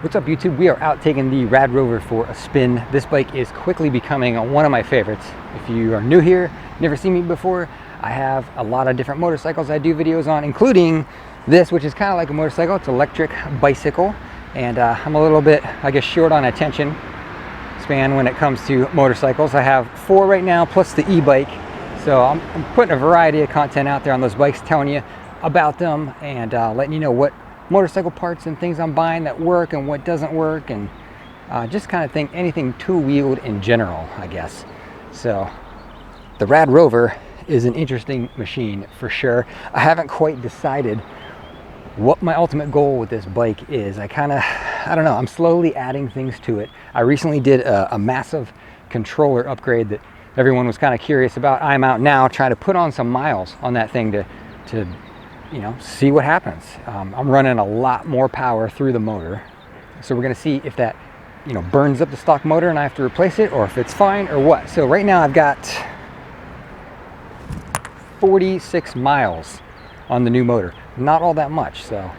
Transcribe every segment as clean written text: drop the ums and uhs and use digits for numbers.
What's up YouTube? We are out taking the Rad Rover for a spin. This bike is quickly becoming one of my favorites. If you are new here, never seen me before, I have a lot of different motorcycles I do videos on, including this, which is kind of like a motorcycle. It's an electric bicycle, and I'm a little bit, I guess, short on attention span when it comes to motorcycles. I have 4 right now, plus the e-bike. So I'm putting a variety of content out there on those bikes, telling you about them and letting you know what motorcycle parts and things I'm buying that work and what doesn't work, and just kind of think anything two-wheeled in general, I guess. So the Rad Rover is an interesting machine for sure. I haven't quite decided what my ultimate goal with this bike is. I don't know, I'm slowly adding things to it. I recently did a massive controller upgrade that everyone was kind of curious about. I'm out now trying to put on some miles on that thing to you know, see what happens. I'm running a lot more power through the motor, so we're going to see if that, you know, burns up the stock motor and I have to replace it, or if it's fine or what. So right now I've got 46 miles on the new motor, not all that much. So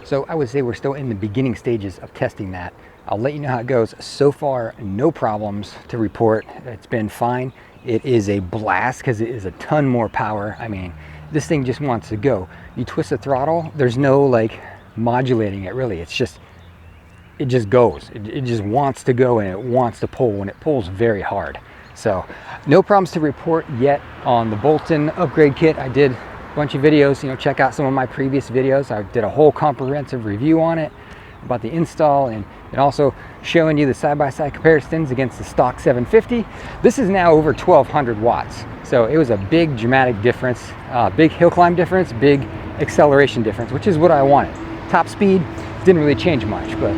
so I would say we're still in the beginning stages of testing that. I'll let you know how it goes. So far, no problems to report. It's been fine. It is a blast because it is a ton more power. I mean, this thing just wants to go. You twist the throttle, there's no like modulating it really. It's just, it just goes. It just wants to go, and it wants to pull, and it pulls very hard. So no problems to report yet on the Bolton Upgrade kit. I did a bunch of videos, you know, check out some of my previous videos. I did a whole comprehensive review on it, about the install, and also showing you the side-by-side comparisons against the stock 750. This is now over 1200 watts. So it was a big dramatic difference, big hill climb difference, big acceleration difference, which is what I wanted. Top speed didn't really change much, but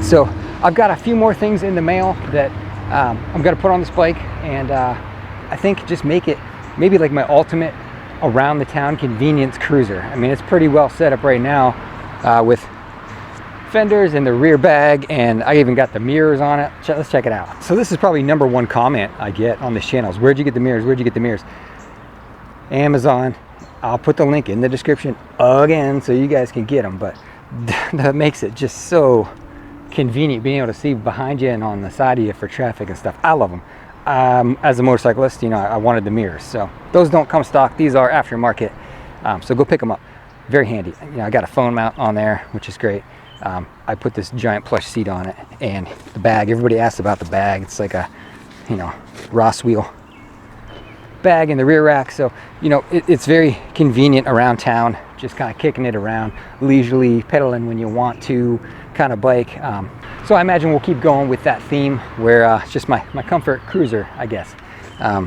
so I've got a few more things in the mail that I'm gonna put on this bike, and I think just make it maybe like my ultimate around the town convenience cruiser. I mean, it's pretty well set up right now with fenders and the rear bag, and I even got the mirrors on it. Let's check it out. So this is probably #1 comment I get on this channel is, where'd you get the mirrors? Where'd you get the mirrors? Amazon. I'll put the link in the description again so you guys can get them, but that makes it just so convenient being able to see behind you and on the side of you for traffic and stuff. I love them. As a motorcyclist, you know, I wanted the mirrors, so those don't come stock. These are aftermarket, so go pick them up. Very handy. You know, I got a phone mount on there, which is great. I put this giant plush seat on it, and the bag, everybody asks about the bag. It's like a, you know, Ross wheel bag in the rear rack. So, you know, it's very convenient around town, just kind of kicking it around, leisurely pedaling when you want to kind of bike. So I imagine we'll keep going with that theme where it's just my comfort cruiser, I guess. I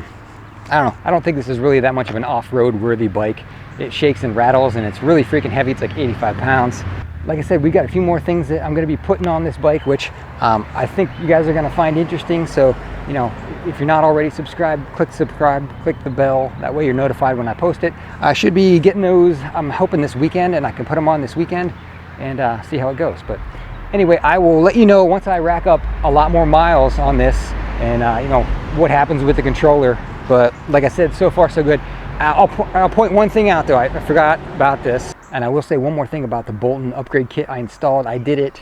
don't know. I don't think this is really that much of an off-road worthy bike. It shakes and rattles, and it's really freaking heavy. It's like 85 pounds. Like I said, we got a few more things that I'm going to be putting on this bike, which I think you guys are going to find interesting. So, you know, if you're not already subscribed, click subscribe, click the bell. That way you're notified when I post it. I should be getting those, I'm hoping, this weekend, and I can put them on this weekend and see how it goes. But anyway, I will let you know once I rack up a lot more miles on this, and you know, what happens with the controller. But like I said, so far so good. I'll point one thing out though. I forgot about this. And I will say one more thing about the Bolton Upgrade kit I installed. I did it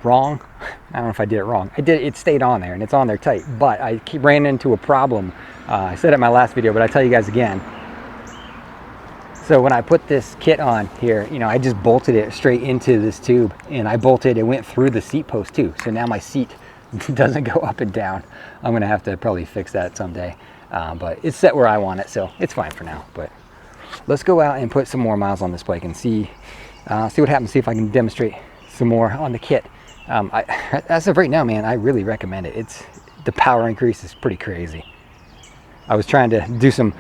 wrong. I don't know if I did it wrong. It stayed on there, and it's on there tight, but I ran into a problem. I said it in my last video, but I'll tell you guys again. So when I put this kit on here, you know, I just bolted it straight into this tube, and I bolted it went through the seat post too. So now my seat doesn't go up and down. I'm gonna have to probably fix that someday, but it's set where I want it, so it's fine for now. But let's go out and put some more miles on this bike and see what happens, see if I can demonstrate some more on the kit. As of right now, man, I really recommend it. The power increase is pretty crazy. I was trying to do some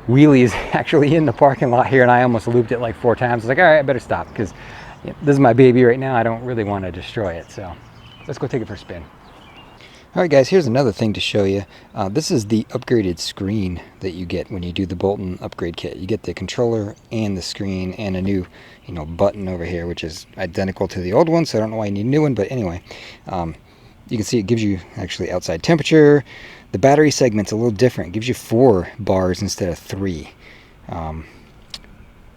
wheelies actually in the parking lot here, and I almost looped it like 4 times. I was like, all right, I better stop, because this is my baby right now. I don't really want to destroy it. So let's go take it for a spin. Alright guys, here's another thing to show you. This is the upgraded screen that you get when you do the Bolton Upgrade kit. You get the controller and the screen and a new, you know, button over here, which is identical to the old one, so I don't know why you need a new one, but anyway. You can see it gives you actually outside temperature. The battery segment's a little different. It gives you 4 bars instead of 3.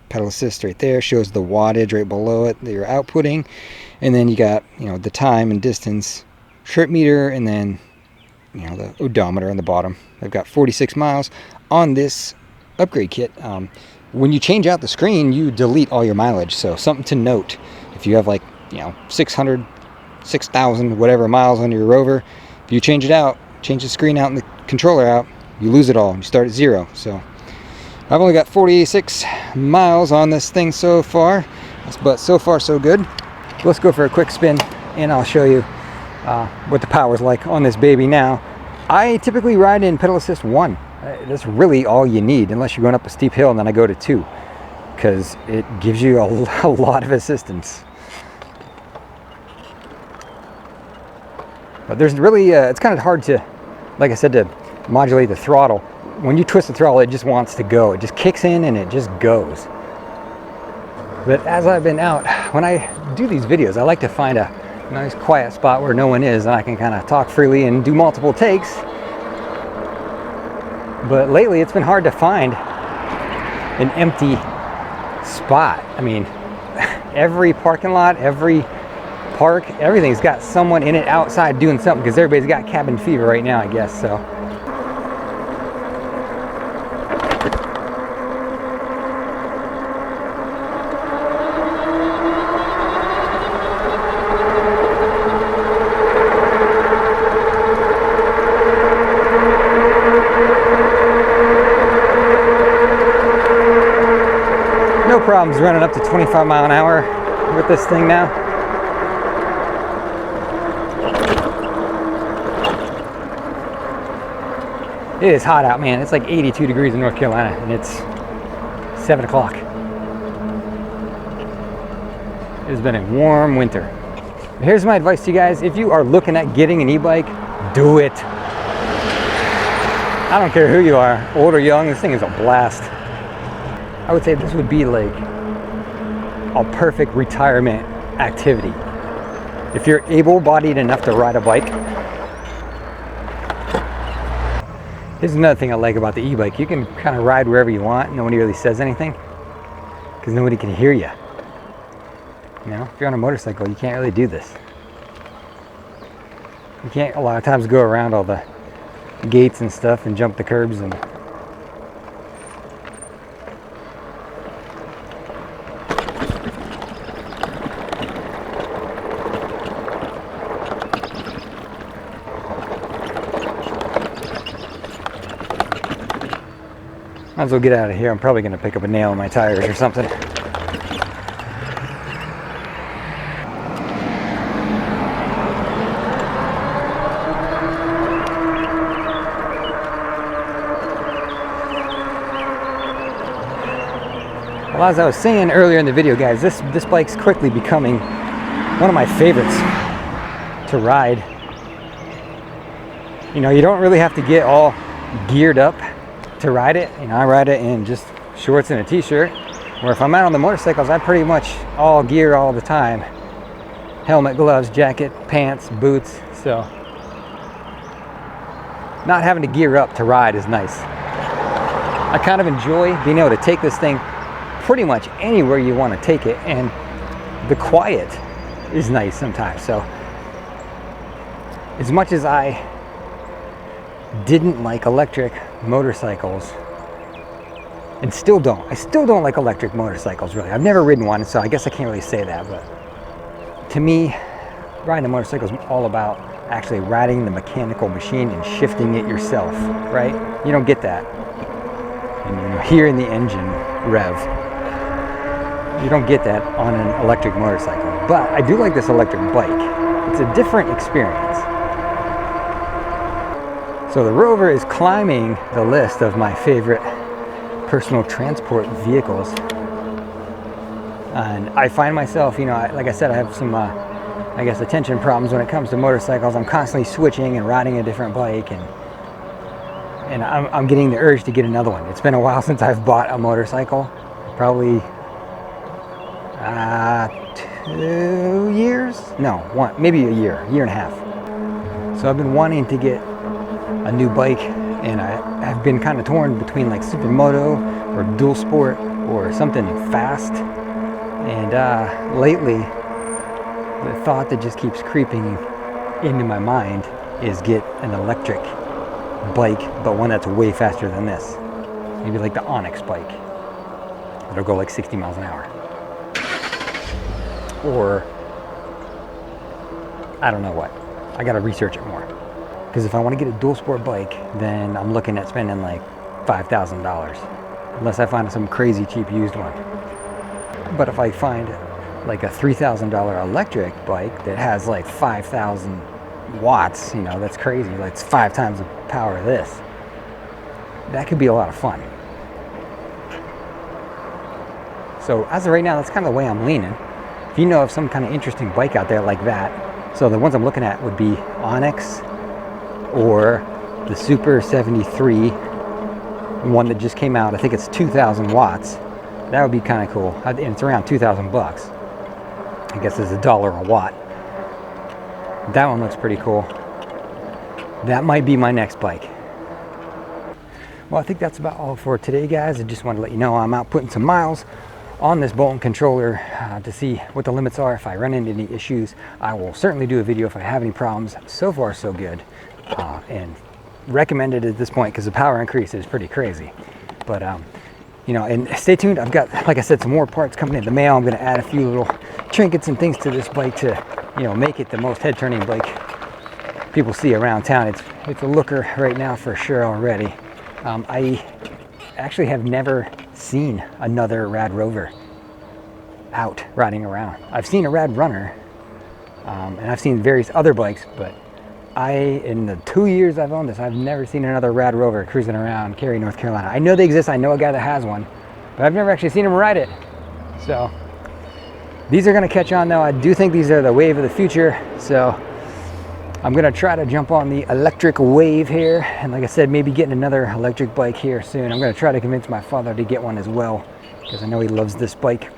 pedal assist right there, shows the wattage right below it that you're outputting, and then you got, you know, the time and distance trip meter, and then, you know, the odometer on the bottom. I've got 46 miles on this upgrade kit. When you change out the screen, you delete all your mileage. So something to note, if you have like, you know, 600, 6,000, whatever miles on your Rover, if you change it out, change the screen out and the controller out, you lose it all. You start at 0. So I've only got 46 miles on this thing so far, but so far so good. Let's go for a quick spin and I'll show you what the power's like on this baby now. I typically ride in pedal assist 1. That's really all you need, unless you're going up a steep hill, and then I go to 2, because it gives you a lot of assistance. But there's really, it's kind of hard to, like I said, to modulate the throttle. When you twist the throttle, it just wants to go. It just kicks in and it just goes. But as I've been out, when I do these videos, I like to find a nice quiet spot where no one is, and I can kind of talk freely and do multiple takes. But lately it's been hard to find an empty spot. I mean, every parking lot, every park, everything's got someone in it outside doing something, because everybody's got cabin fever right now, I guess. So no problems running up to 25 mile an hour with this thing now. It is hot out, man. It's like 82 degrees in North Carolina, and it's 7 o'clock. It has been a warm winter. Here's my advice to you guys. If you are looking at getting an e-bike, do it. I don't care who you are, old or young, this thing is a blast. I would say this would be like a perfect retirement activity. If you're able-bodied enough to ride a bike. Here's another thing I like about the e-bike. You can kind of ride wherever you want. Nobody really says anything, because nobody can hear you. You know, if you're on a motorcycle, you can't really do this. You can't a lot of times go around all the gates and stuff and jump the curbs and might as well get out of here. I'm probably going to pick up a nail in my tires or something. Well, as I was saying earlier in the video, guys, this bike's quickly becoming one of my favorites to ride. You know, you don't really have to get all geared up to ride it. You know, I ride it in just shorts and a t-shirt, where if I'm out on the motorcycles, I pretty much all gear all the time. Helmet, gloves, jacket, pants, boots. So not having to gear up to ride is nice. I kind of enjoy being able to take this thing pretty much anywhere you want to take it, and the quiet is nice sometimes. So as much as I didn't like electric motorcycles, and still don't, I still don't like electric motorcycles really. I've never ridden one, so I guess I can't really say that, but to me, riding a motorcycle is all about actually riding the mechanical machine and shifting it yourself, right? You don't get that. And you're hearing the engine rev. You don't get that on an electric motorcycle. But I do like this electric bike. It's a different experience. So the Rover is climbing the list of my favorite personal transport vehicles. And I find myself, you know, like I said, I have some, I guess, attention problems when it comes to motorcycles. I'm constantly switching and riding a different bike, and I'm getting the urge to get another one. It's been a while since I've bought a motorcycle, probably 2 years? No, maybe a year and a half. So I've been wanting to get a new bike and I've been kind of torn between like supermoto or dual sport or something fast. And lately, the thought that just keeps creeping into my mind is get an electric bike, but one that's way faster than this. Maybe like the Onyx bike. It'll go like 60 miles an hour. Or, I don't know what. I gotta research it more. Because if I want to get a dual sport bike, then I'm looking at spending like $5,000. Unless I find some crazy cheap used one. But if I find like a $3,000 electric bike that has like 5,000 watts, you know, that's crazy. Like it's 5 times the power of this. That could be a lot of fun. So as of right now, that's kind of the way I'm leaning. If you know of some kind of interesting bike out there like that, so the ones I'm looking at would be Onyx or the Super 73, one that just came out. I think it's 2,000 watts. That would be kind of cool. And it's around 2,000 bucks. I guess it's $1 a watt. That one looks pretty cool. That might be my next bike. Well, I think that's about all for today, guys. I just want to let you know I'm out putting some miles on this Bolton controller to see what the limits are. If I run into any issues, I will certainly do a video if I have any problems. So far, so good. And recommended at this point because the power increase is pretty crazy. But you know, and stay tuned. I've got, like I said, some more parts coming in the mail. I'm going to add a few little trinkets and things to this bike to, you know, make it the most head-turning bike people see around town. It's a looker right now for sure already. I actually have never seen another Rad Rover out riding around. I've seen a Rad Runner, and I've seen various other bikes, but in the 2 years I've owned this, I've never seen another Rad Rover cruising around Cary, North Carolina. I know they exist. I know a guy that has one, but I've never actually seen him ride it. So these are going to catch on though. I do think these are the wave of the future. So I'm going to try to jump on the electric wave here. And like I said, maybe getting another electric bike here soon. I'm going to try to convince my father to get one as well, because I know he loves this bike.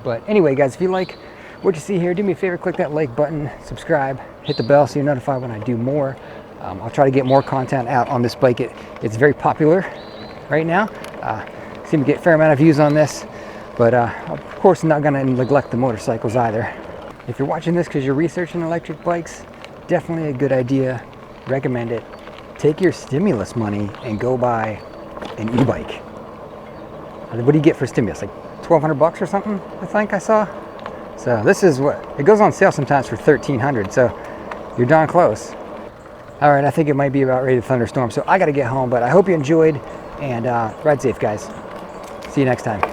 But anyway, guys, if you like what you see here, do me a favor, click that like button, subscribe, hit the bell so you're notified when I do more. I'll try to get more content out on this bike. It's very popular right now. Seem to get a fair amount of views on this, but of course not going to neglect the motorcycles either. If you're watching this because you're researching electric bikes, definitely a good idea. Recommend it. Take your stimulus money and go buy an e-bike. What do you get for stimulus? Like 1,200 bucks or something, I think I saw. So this is what it goes on sale sometimes for 1,300. So you're darn close. All right, I think it might be about ready to thunderstorm. So I got to get home, but I hope you enjoyed, and ride safe, guys. See you next time.